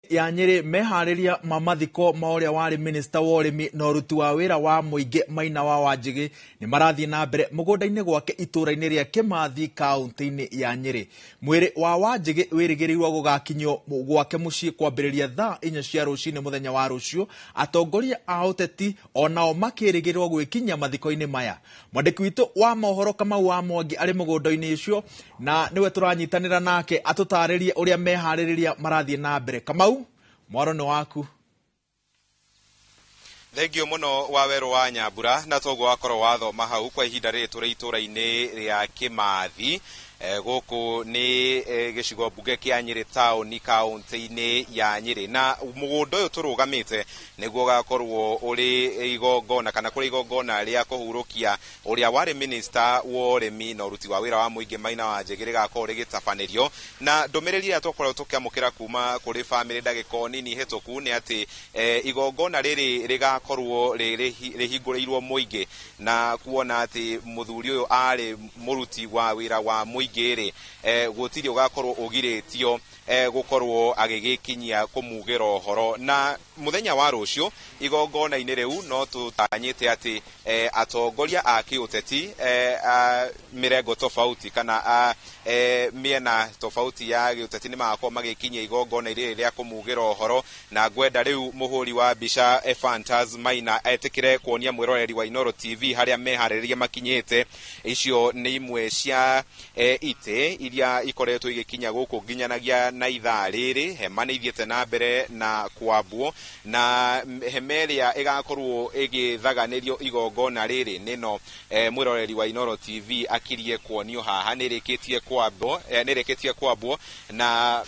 ya Nyeri mehariria mamathiko maoria wari minister wa urimi na uruti wa wira wa muingi Maina wa Wanjigi ni marathie na mbere mugunda-ini gwake itura-ini ria Kimathi kaunti-ini ya Nyeri. Mwiri wa Wanjigi wirigirirwo gugakinywo gwake mucii kwambiriria thaa 4 cia rucini muthenya wa rucio, atongoria a uteti onao makirigirirwo gwikinya mathiko-ini maya. Mwandiki witu wa mohoro Kamau wa Mwangi ari mugunda-ini ucio na niwe turanyitanira nake atutaririe uria mehaririria marathie na mbere. Kamau, mwaro ni waku. Thengio muno wa Weru wa Nyambura na togo wakorwo wathoma hau kwa ihinda riri turi itura-ini ria Kimathi guku ni gicigo mbunge kia Nyeri town kaunti-ini ya Nyeri, na mugunda uyu turugamite niguo gakorwo uri igongona kana kuri igongona ria kuhurukia uria wari minister wa urimi na uruti wa wira wa muingi Maina wa Wanjigi gakorwo rigitafanirio, na ndumiriri ria tukorwo tukiamukira kuma kuri family ndagiko nini hituku ni ati igongona riri rigakorwo rihinguriirwo muingi na kuona ati muthuri uyu ari muruti wa wira wa muingi gutiri ugakorwo ugiritio gukorwo agigikinyia kumugira uhoro. Na muthenya wa rucio igongona-ini riu no tutanyite ati atongoria a kiuteti mirengo tofauti kana miena tofauti ya giuteti ni magakorwo magikinyia igongona iri ria kumugira uhoro, na ngwenda riu muhuri wa mbica Fantas Maina etikire kuonia mwiroreri wa Inooro TV haria mehaririria makinyite. Icio ni imwe cia ite iria ikoretwo igikinya guku nginyanagia na ithaa riri. Hema ni ithiete na mbere na kwambwo, na hema iria igakorwo igithaganirio igongona riri nino mwiroreri wa Inooro TV akirie kuonio haha nirikitie kwambwo na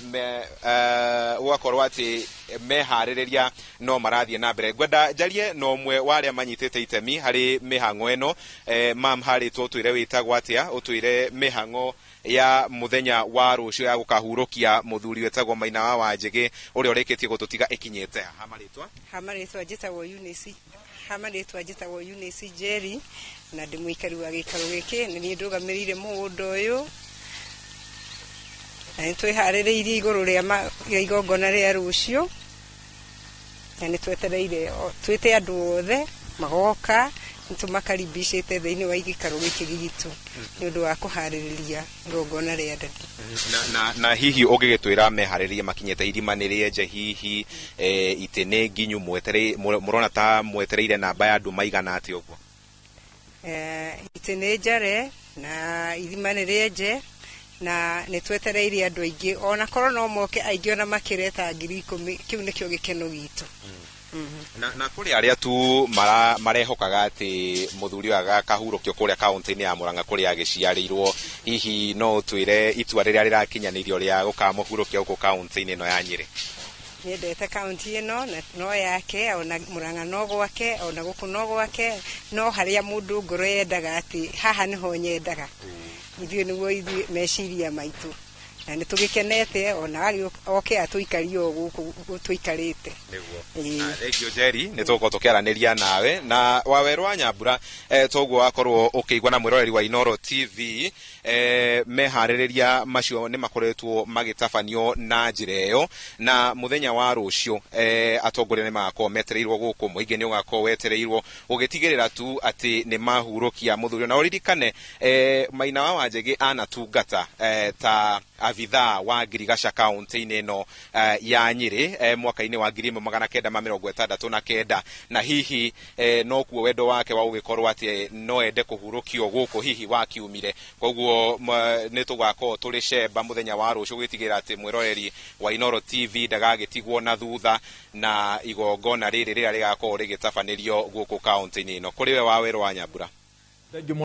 ugakorwo ati mehaririria no marathie na mbere. Ngwenda njarie no mwe waria manyitite itemi hari mihango eno. Mam hari twire witagwo atia utwire mihango ya muthenya wa rucio ya gukahurukia muthuri wetagwo Maina wa Wanjigi uria urikitie gututiga ikinyete. Hamaritwa njitagwo Eunice Jerry na ndi muikari wa gikaro giki ni ndugamirire mugunda uyu na twiharireirie iguru ria igongona ria rucio, na ni twetereire twite andu othe magoka tumakaribishite thiini wa igikaro giki gitu ni undu wa kuhaririria igongona ria ndati. Na hihi ugigitwira mehariririe makinyete irima ni rieje hihi itene nginyu murona ta mwetereire namba ya andu maigana ati uguo? Itene jare na irima ni rieje na ni twetereire andu aingi ona korwo no moke aingi ona makireta 10,000 kiu nikio gikeno gitu. Na kuri aria tu marehokaga ati muthuri aga kahurukio kuria kaunti-ini ya Murang'a kuria agiciarirwo, hihi no twire itua riria rirakinyanirio ria gukamuhurukia guku kaunti-ini no ya Nyeri? Niendete kaunti ino na no yake ona Murang'a no gwake ona guku no gwake no haria mundu ngoro yendaga ati haha niho nyendaga. Ithuĩ niguo meciria maitu na ni tugikenete ona ari oke atuikario guku tuikarite niguo. Thengio Jerry ni tuko tukiaraniria nawe na wa Weru wa Nyambura toguo wakorwo ukigwa na mwiroreri wa Inooro TV. Mehaririria macio ni makoretwo magitafanio na njira iyo, na muthenya wa rucio atongoria ni magakorwo metereirwo guku, muingi ni ugakorwo wetereirwo ugitigirira tu ati ni mahurukia muthuri. Na uririkane Maina wa Wanjigi anatungata ta avitha wa Girigasha kaunti-ini ino ya Nyeri mwaka-ini wa 1969 na hihi no kuo wendo wake wa ugikorwo ati no ende kuhurukio guku hihi wakiumire. Koguo ni tugakorwo turi cemba muthenya wa rucio gwitigira ati mwiroreri wa Inooro TV ndagagitigwo na thutha na igongona riri riria rigakorwo rigitafanirio guku kaunti-ini ino. Kuri we wa Weru wa Nyambura.